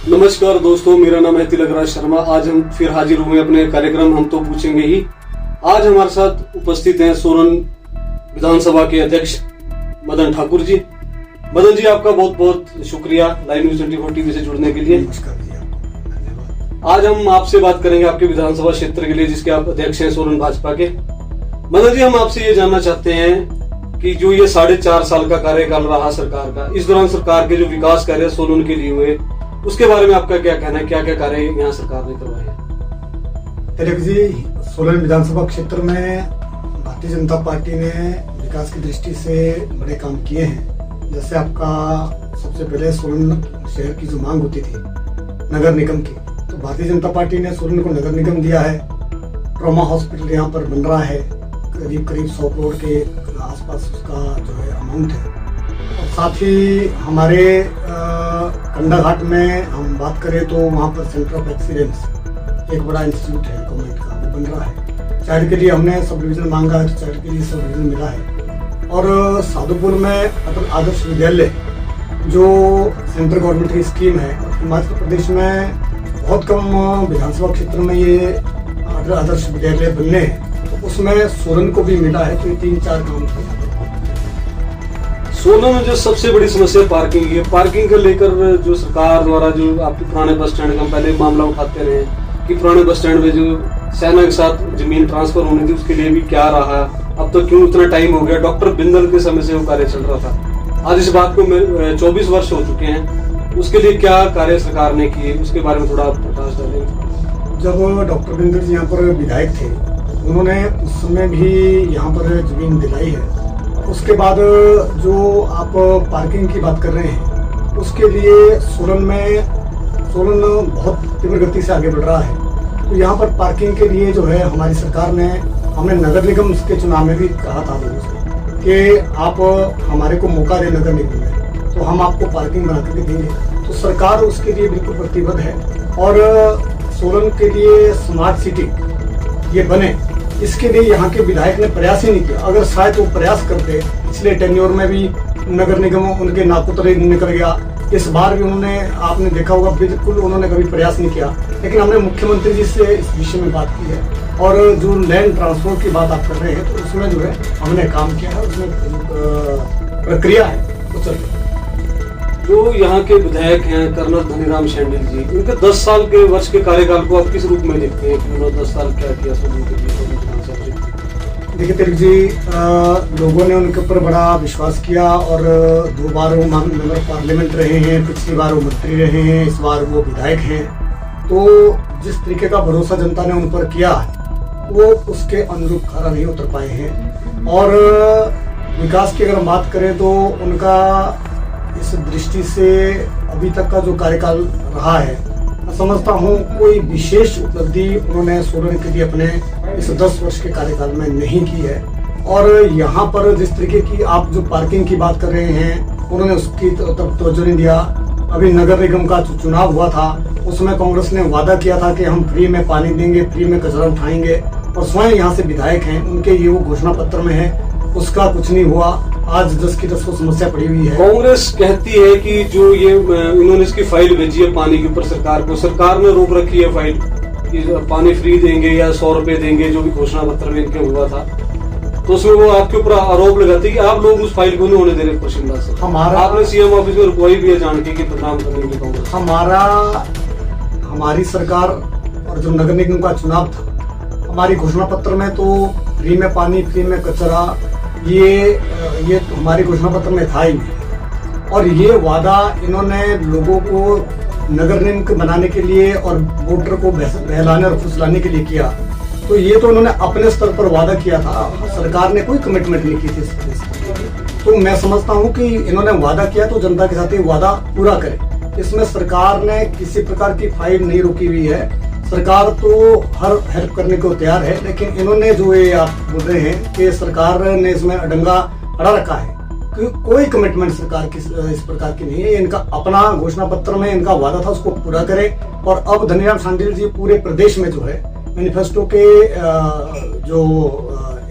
नमस्कार दोस्तों, मेरा नाम है तिलक राज शर्मा। आज हम फिर हाजिर हुए अपने कार्यक्रम हम तो पूछेंगे ही। आज हमारे साथ उपस्थित हैं सोलन विधानसभा के अध्यक्ष मदन ठाकुर जी। मदन जी, आपका बहुत बहुत शुक्रिया लाइव न्यूज 24 टीवी से जुड़ने के लिए। आज हम आपसे बात करेंगे आपके विधानसभा क्षेत्र के लिए जिसके आप अध्यक्ष हैं सोलन भाजपा के। मदन जी, हम आपसे ये जानना चाहते हैं कि जो ये 4.5 साल का कार्यकाल रहा सरकार का, इस दौरान सरकार के जो विकास कार्य सोलन के लिए हुए उसके बारे में आपका क्या कहना है? क्या क्या कार्य यहाँ सरकार ने करवाए? तिलक जी, सोलन विधानसभा क्षेत्र में भारतीय जनता पार्टी ने विकास की दृष्टि से बड़े काम किए हैं। जैसे आपका सबसे पहले सोलन शहर की जो मांग होती थी नगर निगम की, तो भारतीय जनता पार्टी ने सोलन को नगर निगम दिया है। ट्रॉमा हॉस्पिटल यहाँ पर बन रहा है, करीब 100 करोड़ के आसपास उसका जो है अमाउंट है। और साथ ही हमारे कंडा घाट में हम बात करें तो वहाँ पर सेंटर ऑफ एक्सीलेंस एक बड़ा इंस्टीट्यूट है गवर्नमेंट का, वो बन रहा है। चाइल्ड के लिए हमने सब डिवीजन मांगा है तो चाइल्ड के लिए सब डिवीजन मिला है। और साधुपुर में अटल आदर्श विद्यालय जो सेंट्रल गवर्नमेंट की स्कीम है, हिमाचल प्रदेश में बहुत कम विधानसभा क्षेत्र में ये अटल आदर्श विद्यालय बनने हैं, तो उसमें सोलन को भी मिला है। तो ये 3-4 काम किए। सोलन में जो सबसे बड़ी समस्या पार्किंग है, पार्किंग को लेकर जो सरकार द्वारा जो आपके पुराने बस स्टैंड का पहले मामला उठाते रहे कि पुराने बस स्टैंड में जो सेना के साथ जमीन ट्रांसफर होनी थी उसके लिए भी क्या रहा, अब तो क्यों इतना टाइम हो गया? डॉक्टर बिंदल के समय से वो कार्य चल रहा था, आज इस बात को 24 वर्ष हो चुके हैं, उसके लिए क्या कार्य सरकार ने किए उसके बारे में थोड़ा आप प्रकाश डालें। जब डॉक्टर बिंदल जी यहाँ पर विधायक थे, उन्होंने उस समय भी यहाँ पर जमीन दिलाई है। उसके बाद जो आप पार्किंग की बात कर रहे हैं, उसके लिए सोलन बहुत तीव्र गति से आगे बढ़ रहा है। तो यहाँ पर पार्किंग के लिए जो है हमारी सरकार ने, हमने नगर निगम के चुनाव में भी कहा था लोगों से कि आप हमारे को मौका दें नगर निगम में, तो हम आपको पार्किंग बना करके देंगे। तो सरकार उसके लिए बिल्कुल प्रतिबद्ध है। और सोलन के लिए स्मार्ट सिटी ये बने, इसके लिए यहाँ के विधायक ने प्रयास ही नहीं किया। अगर शायद वो प्रयास करते, पिछले टेन्योर में भी नगर निगम उनके नाकुतरे निकल गया, इस बार भी उन्होंने, आपने देखा होगा, बिल्कुल उन्होंने कभी प्रयास नहीं किया। लेकिन हमने मुख्यमंत्री जी से इस विषय में बात की है। और जो लैंड ट्रांसफर की बात आप कर रहे हैं, तो उसमें जो है हमने काम किया है, उसमें प्रक्रिया है वो चल रही है। जो यहाँ के विधायक हैं कर्नल धनीराम शांडिल जी, उनके 10 साल के वर्ष के कार्यकाल को आप किस रूप में देखते हैं कि उन्होंने 10 साल क्या किया सोलन के लिए? देखिए तिलक जी, लोगों ने उनके ऊपर बड़ा विश्वास किया और 2 बार वो मेंबर पार्लियामेंट रहे हैं, पिछली बार वो मंत्री रहे हैं, इस बार वो विधायक हैं। तो जिस तरीके का भरोसा जनता ने उन पर किया वो उसके अनुरूप खरा नहीं उतर पाए हैं। और विकास की अगर हम बात करें तो उनका इस दृष्टि से अभी तक का जो कार्यकाल रहा है, मैं समझता हूँ कोई विशेष उपलब्धि उन्होंने सोलन के लिए अपने इस 10 वर्ष के कार्यकाल में नहीं की है। और यहाँ पर जिस तरीके की आप जो पार्किंग की बात कर रहे हैं, उन्होंने उसकी तरफ तवज्जो नहीं दिया। अभी नगर निगम का जो चुनाव हुआ था उसमें कांग्रेस ने वादा किया था कि हम फ्री में पानी देंगे, फ्री में कचरा उठाएंगे, और स्वयं यहाँ से विधायक हैं, उनके ये वो घोषणा पत्र में है, उसका कुछ नहीं हुआ। आज 10 की 10 को समस्या पड़ी हुई है। कांग्रेस कहती है कि जो ये इन्होंने इसकी फाइल भेजी है पानी के ऊपर सरकार को, सरकार ने रोक रखी है फाइल कि पानी फ्री देंगे या 100 रुपए देंगे, जो भी घोषणा पत्र में इनके हुआ था। तो उसमें वो आपके ऊपर आरोप लगाती है कि आप लोग उस फाइल को नहीं होने दे रहे खुशिंदा से। आपने सीएम ऑफिस में रुकवाई भी है जान के कि बदनाम करने की कांग्रेस। हमारी सरकार और जो नगर निगम का चुनाव था, हमारी घोषणा पत्र में तो फ्री में पानी, फ्री में कचरा, ये हमारे घोषणा पत्र में था ही नहीं। और ये वादा इन्होंने लोगों को नगर निगम बनाने के लिए और वोटर को बहलाने और फुसलाने के लिए किया। तो ये तो उन्होंने अपने स्तर पर वादा किया था, सरकार ने कोई कमिटमेंट नहीं की थी। तो मैं समझता हूँ कि इन्होंने वादा किया तो जनता के साथ ये वादा पूरा करे। इसमें सरकार ने किसी प्रकार की फाइल नहीं रोकी हुई है। सरकार तो हर हेल्प करने को तैयार है, लेकिन इन्होंने जो ये आप बोल रहे हैं कि सरकार ने इसमें अडंगा अड़ा रखा है, कि कोई कमिटमेंट सरकार की इस प्रकार की नहीं है। इनका अपना घोषणा पत्र में इनका वादा था, उसको पूरा करे। और अब धनीराम शांडिल जी पूरे प्रदेश में जो है मैनिफेस्टो के जो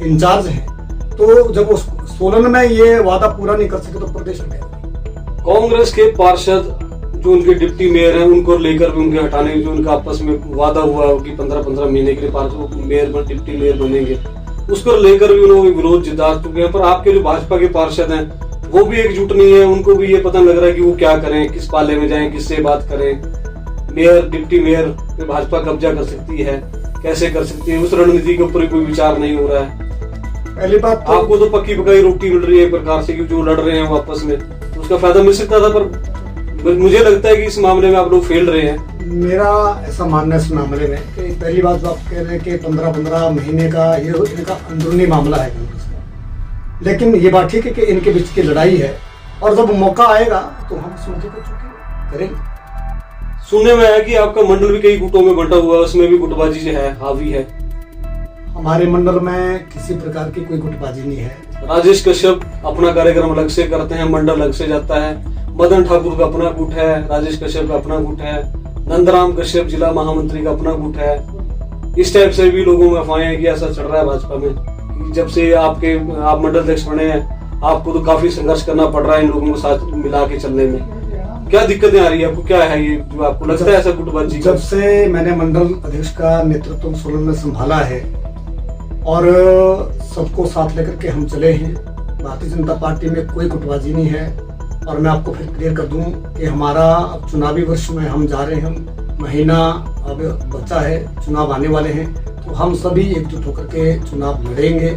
इंचार्ज हैं, तो जब उस सोलन में ये वादा पूरा नहीं कर सके तो प्रदेश में कांग्रेस के पार्षद जो उनके डिप्टी मेयर हैं उनको लेकर भी उनके हटाने जो उनका आपस में वादा हुआ कि 15-15 महीने के लिए मेयर डिप्टी मेयर बनेंगे, उसको लेकर भी उन्होंने विरोध जता चुके हैं। पर आपके जो भाजपा के पार्षद हैं वो भी एकजुट नहीं है, उनको भी ये पता लग रहा है कि वो क्या करें, किस पाले में जाएं, किससे बात करें। मेयर डिप्टी मेयर पे भाजपा कब्जा कर सकती है, कैसे कर सकती है, उस रणनीति के ऊपर कोई विचार नहीं हो रहा है। पहली बात आपको तो पक्की पकाई रोटी मिल रही है एक प्रकार से कि जो लड़ रहे हैं वो आपस में, तो उसका फायदा मिल सकता था। पर मुझे लगता है कि इस मामले में आप लोग फेल रहे हैं। मेरा ऐसा मानना है इस मामले में कि पहली बात तो आप कह रहे हैं कि 15-15 महीने का ये इनका अंदरूनी मामला है कांग्रेस का, लेकिन ये बात ठीक है कि इनके बीच की लड़ाई है और जब मौका आएगा तो हम इस मौके को चुके करेंगे। सुनने में आया कि आपका मंडल भी कई गुटों में बंटा हुआ है, उसमें भी गुटबाजी जो है हावी है। हमारे मंडल में किसी प्रकार की कोई गुटबाजी नहीं है। राजेश कश्यप अपना कार्यक्रम अलग से करते हैं, मंडल अलग से जाता है। मदन ठाकुर का अपना गुट है, राजेश कश्यप का अपना गुट है, नंदराम कश्यप जिला महामंत्री का अपना गुट है। इस टाइप से भी लोगों में अफवाहें हैं कि ऐसा चल रहा है भाजपा में। जब से आप मंडल अध्यक्ष बने हैं, आपको तो काफी संघर्ष करना पड़ रहा है इन लोगों को साथ मिला के चलने में। क्या दिक्कतें आ रही है आपको, क्या है ये जो आपको लगता है ऐसा गुटबाजी? जब से मैंने मंडल अध्यक्ष का नेतृत्व सोलन में संभाला है और सबको साथ लेकर के हम चले हैं, भारतीय जनता पार्टी में कोई गुटबाजी नहीं है। और मैं आपको फिर क्लियर कर दूं कि हमारा अब चुनावी वर्ष में हम जा रहे हैं, महीना अब बचा है, चुनाव आने वाले हैं, तो हम सभी एकजुट होकर के चुनाव लड़ेंगे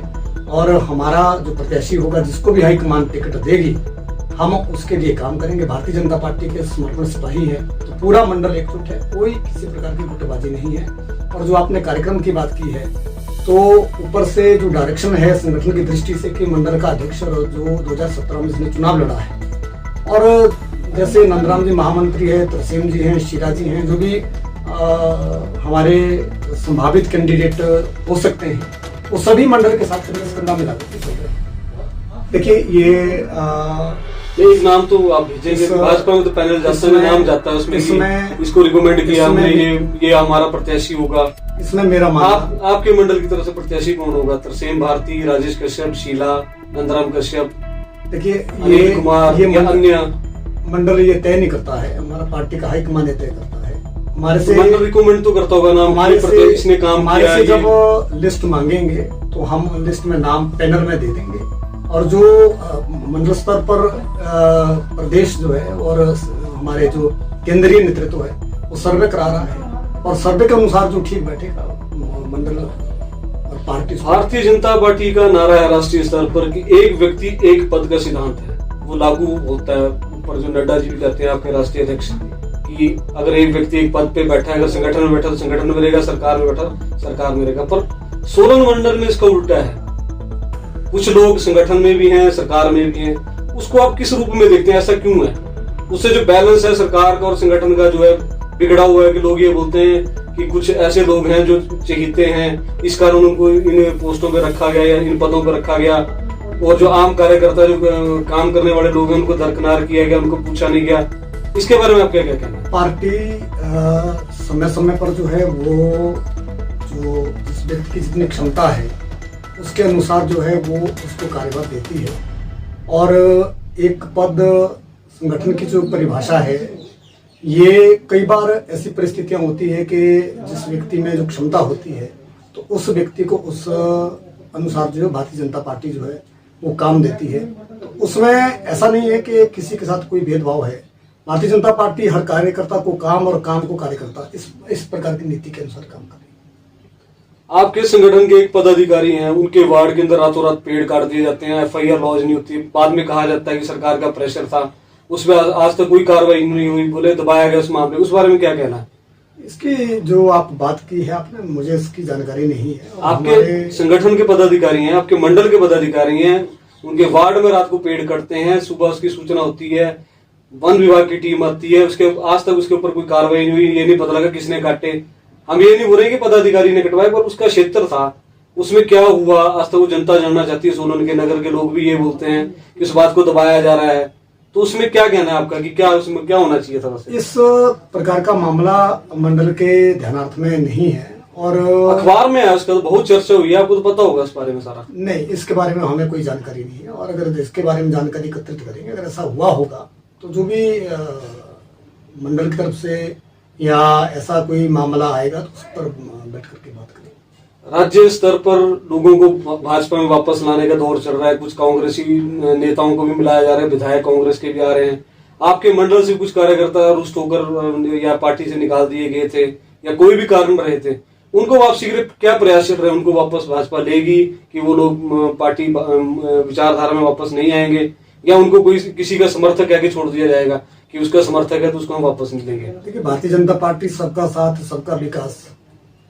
और हमारा जो प्रत्याशी होगा, जिसको भी हाईकमान टिकट देगी, हम उसके लिए काम करेंगे। भारतीय जनता पार्टी के समर्पण सिपाही है, तो पूरा मंडल एकजुट है, कोई किसी प्रकार की गुटबाजी नहीं है। और जो आपने कार्यक्रम की बात की है, तो ऊपर से जो डायरेक्शन है संगठन की दृष्टि से कि मंडल का अध्यक्ष जो 2017 में इसने चुनाव लड़ा है, और जैसे नंदराम जी महामंत्री है, तरसेम जी हैं, शीरा जी हैं, जो भी हमारे संभावित कैंडिडेट हो सकते हैं, वो सभी मंडल के साथ कंधा मिला करके चल रहे हैं। देखिए ये एक नाम तो आप भेजेंगे, भाजपा में तो पैनल जाता है, नाम जाता है उसमें, इसको रिकमेंड किया हमने, ये हमारा प्रत्याशी होगा। इसमें मेरा मानना, आपके मंडल की तरफ से प्रत्याशी कौन होगा? तरसेम भारती, राजेश कश्यप, शीला, नंदराम कश्यप? देखिए ये कुमार, ये अन्य मंडल ये तय नहीं करता है, हमारा पार्टी का हाईकमान तय करता है। हमारे से मंडल रिकमेंड तो करता होगा नाम, हमारे से इसने काम हमारे किया से जब लिस्ट मांगेंगे तो हम लिस्ट में नाम पैनल में दे देंगे। और जो मंडल स्तर पर प्रदेश जो है और हमारे जो केंद्रीय नेतृत्व है वो सर्वे करा रहा है, और सर्वे के अनुसार जो ठीक बैठेगा मंडल और पार्टी। भारतीय जनता पार्टी का नारा है राष्ट्रीय स्तर पर कि एक व्यक्ति एक पद का सिद्धांत है, वो लागू होता है। ऊपर जो नड्डा जी भी कहते हैं आपके राष्ट्रीय अध्यक्ष कि अगर एक व्यक्ति एक पद पे बैठा है, अगर संगठन में बैठा तो संगठन में रहेगा, सरकार में बैठा सरकार में रहेगा। पर सोलन मंडल में इसका उल्टा है, कुछ लोग संगठन में भी हैं, सरकार में भी हैं। उसको आप किस रूप में देखते हैं, ऐसा क्यों है? उससे जो बैलेंस है सरकार का और संगठन का जो है बिगड़ा हुआ है कि लोग ये बोलते हैं कि कुछ ऐसे लोग हैं जो चहीते हैं, इस कारण उनको इन पोस्टों पे रखा गया या इन पदों पर रखा गया, और जो आम कार्यकर्ता जो काम करने वाले लोग हैं उनको दरकिनार किया गया, उनको पूछा नहीं गया। इसके बारे में आप क्या कहना है? पार्टी समय समय पर जो है वो जो जिस व्यक्ति की जितनी क्षमता है उसके अनुसार जो है वो उसको कार्यभार देती है। और एक पद संगठन की जो परिभाषा है, ये कई बार ऐसी परिस्थितियां होती है कि जिस व्यक्ति में जो क्षमता होती है तो उस व्यक्ति को उस अनुसार जो है भारतीय जनता पार्टी जो है वो काम देती है। तो उसमें ऐसा नहीं है कि किसी के साथ कोई भेदभाव है। भारतीय जनता पार्टी हर कार्यकर्ता को काम और काम को कार्यकर्ता, इस प्रकार की नीति के अनुसार काम करेगी। आपके संगठन के एक पदाधिकारी हैं, उनके वार्ड के अंदर रातों रात पेड़ काट दिए जाते हैं, FIR लॉन्च नहीं होती, बाद में कहा जाता है कि सरकार का प्रेशर था, उसमें आज तक कोई कार्रवाई नहीं हुई, बोले दबाया गया उस मामले। उस बारे में क्या कहना है? इसकी जो आप बात की है आपने, मुझे इसकी जानकारी नहीं है। आपके संगठन के पदाधिकारी हैं, आपके मंडल के पदाधिकारी हैं, उनके वार्ड में रात को पेड़ कटते हैं, सुबह उसकी सूचना होती है, वन विभाग की टीम आती है, उसके आज तक उसके ऊपर कोई कार्रवाई नहीं हुई, ये नहीं पता लगा किसने काटे। हम ये नहीं बोल रहे कि पदाधिकारी ने कटवाए, पर उसका क्षेत्र था, उसमें क्या हुआ आज तक वो जनता जानना चाहती है। सोलन के नगर के लोग भी ये बोलते हैं कि इस बात को दबाया जा रहा है, तो उसमें क्या कहना है आपका कि क्या उसमें क्या होना चाहिए था? इस प्रकार का मामला मंडल के ध्यानार्थ में नहीं है, और अखबार में है, उसका तो बहुत चर्चा हुई है, आपको तो पता होगा इस बारे में सारा। नहीं, इसके बारे में हमें कोई जानकारी नहीं है, और अगर इसके बारे में जानकारी एकत्रित करेंगे, अगर ऐसा हुआ होगा तो जो भी मंडल की तरफ से या ऐसा कोई मामला आएगा तो उस पर बैठ करके बात करेंगे। राज्य स्तर पर लोगों को भाजपा में वापस लाने का दौर चल रहा है, कुछ कांग्रेसी नेताओं को भी मिलाया जा रहा है, विधायक कांग्रेस के भी आ रहे हैं। आपके मंडल से कुछ कार्यकर्ता रुष्ट होकर या पार्टी से निकाल दिए गए थे या कोई भी कारण रहे थे, उनको वापसी के क्या प्रयास चल रहे हैं? उनको वापस भाजपा लेगी कि वो लोग पार्टी विचारधारा में वापस नहीं आएंगे, या उनको कोई किसी का समर्थक कह के छोड़ दिया जाएगा कि उसका समर्थक है तो उसको हम वापस नहीं लेंगे? देखिए, भारतीय जनता पार्टी सबका साथ सबका विकास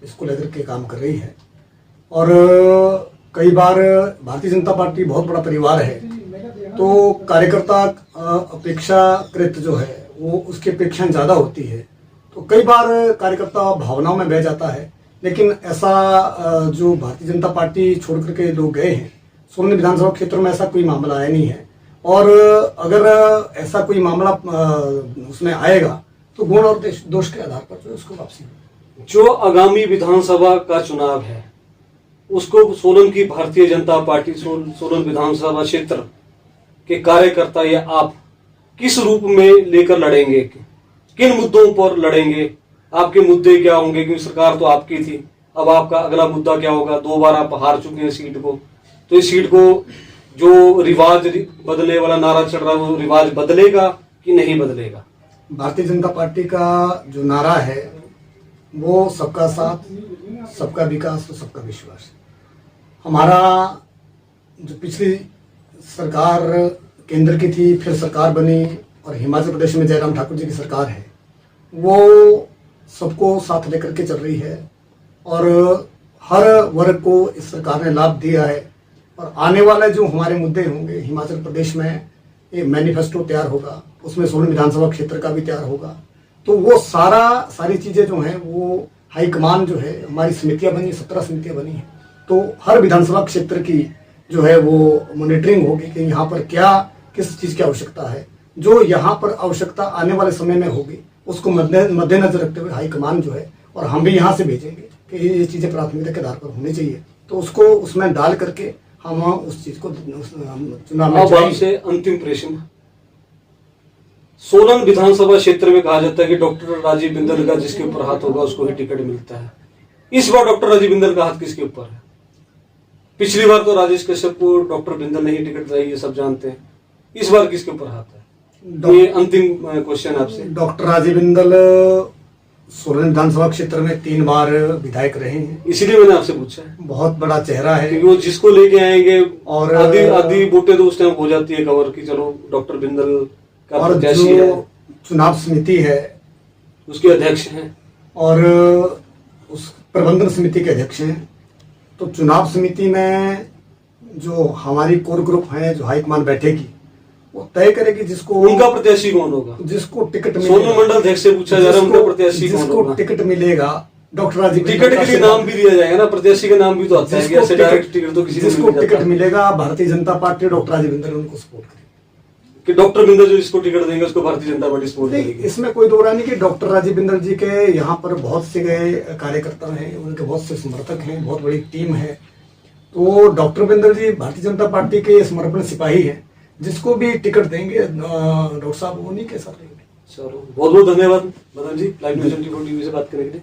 इसको लेकर के काम कर रही है और कई बार भारतीय जनता पार्टी बहुत बड़ा परिवार है, तो कार्यकर्ता अपेक्षाकृत जो है वो उसकी अपेक्षाएं ज्यादा होती है, तो कई बार कार्यकर्ता भावनाओं में बह जाता है। लेकिन ऐसा जो भारतीय जनता पार्टी छोड़ करके लोग गए हैं, सोलन विधानसभा क्षेत्र में ऐसा कोई मामला आया नहीं है, और अगर ऐसा कोई मामला उसमें आएगा तो गुण और दोष के आधार पर जो उसको वापसी होगी। जो आगामी विधानसभा का चुनाव है उसको सोलन की भारतीय जनता पार्टी सोलन विधानसभा क्षेत्र के कार्यकर्ता या आप किस रूप में लेकर लड़ेंगे? किन मुद्दों पर लड़ेंगे? आपके मुद्दे क्या होंगे? क्योंकि सरकार तो आपकी थी, अब आपका अगला मुद्दा क्या होगा? 2 बार आप हार चुके हैं सीट को, तो इस सीट को जो रिवाज बदलने वाला नारा चल रहा है वो रिवाज बदलेगा कि नहीं बदलेगा? भारतीय जनता पार्टी का जो नारा है वो सबका साथ, सबका विकास और सबका विश्वास। हमारा जो पिछली सरकार केंद्र की थी, फिर सरकार बनी और हिमाचल प्रदेश में जयराम ठाकुर जी की सरकार है, वो सबको साथ लेकर के चल रही है और हर वर्ग को इस सरकार ने लाभ दिया है। और आने वाले जो हमारे मुद्दे होंगे, हिमाचल प्रदेश में एक मैनिफेस्टो तैयार होगा, उसमें सोलन विधानसभा क्षेत्र का भी तैयार होगा, तो वो सारी चीजें जो हैं वो हाईकमान जो है, हमारी समितियां बनी, 17 समितियां बनी हैं, तो हर विधानसभा क्षेत्र की जो है वो मॉनिटरिंग होगी कि यहाँ पर क्या किस चीज की आवश्यकता है। जो यहाँ पर आवश्यकता आने वाले समय में होगी उसको मद्देनजर रखते हुए हाईकमान जो है, और हम भी यहाँ से भेजेंगे कि ये चीजें प्राथमिकता के आधार पर होनी चाहिए, तो उसको उसमें डाल करके हम उस चीज को चुनाव में जाएंगे। अंतिम प्रश्न, सोलन विधानसभा क्षेत्र में कहा जाता है कि डॉक्टर राजीव बिंदल का जिसके ऊपर हाथ होगा उसको ही टिकट मिलता है। इस बार डॉक्टर राजीव बिंदल का हाथ किसके ऊपर है? पिछली बार तो राजेश कश्यप को डॉक्टर बिंदल ने ही टिकट दिलाई, ये सब जानते हैं। इस बार किसके ऊपर हाथ है? ये अंतिम क्वेश्चन आपसे। डॉक्टर राजीव बिंदल सोलन विधानसभा क्षेत्र में 3 बार विधायक रहे हैं, इसीलिए मैंने आपसे पूछा है। बहुत बड़ा चेहरा है, क्योंकि वो जिसको लेके आएंगे और आधी वोटें तो उस टाइम हो जाती है कवर की, चलो डॉक्टर बिंदल का प्रत्याशी है। चुनाव समिति है उसके अध्यक्ष हैं और उस प्रबंधन समिति के अध्यक्ष हैं, तो चुनाव समिति में जो हमारी कोर ग्रुप है, जो हाईकमान बैठेगी, वो तय करेगी जिसको, उनका प्रत्याशी कौन होगा, जिसको टिकट मिलेगा। सोलन मंडल अध्यक्ष से पूछा जा रहा है उनका प्रत्याशी कौन होगा? टिकट मिलेगा डॉक्टर राजीव टिकट के लिए नाम भी दिया जाएगा ना, प्रत्याशी का नाम भी तो आता है कि ऐसे डायरेक्ट टिकट तो किसी जिसको टिकट मिलेगा भारतीय जनता पार्टी डॉक्टर राजीव बिंदल उनको सपोर्ट करेगी कि डॉक्टर बिंदल जो इसको टिकट देंगे उसको भारतीय जनता पार्टी सपोर्ट करेगी। इसमें कोई दो राय नहीं कि डॉक्टर राजीव बिंदल जी के यहाँ पर बहुत से कार्यकर्ता हैं, उनके बहुत से समर्थक हैं, बहुत बड़ी टीम है, तो डॉक्टर बिंदल जी भारतीय जनता पार्टी के समर्पण सिपाही हैं, जिसको भी टिकट देंगे डॉक्टर साहब वो नहीं कह सकते। चलो बहुत बहुत धन्यवाद Madan ji, live news 24 TV से बात करने के लिए।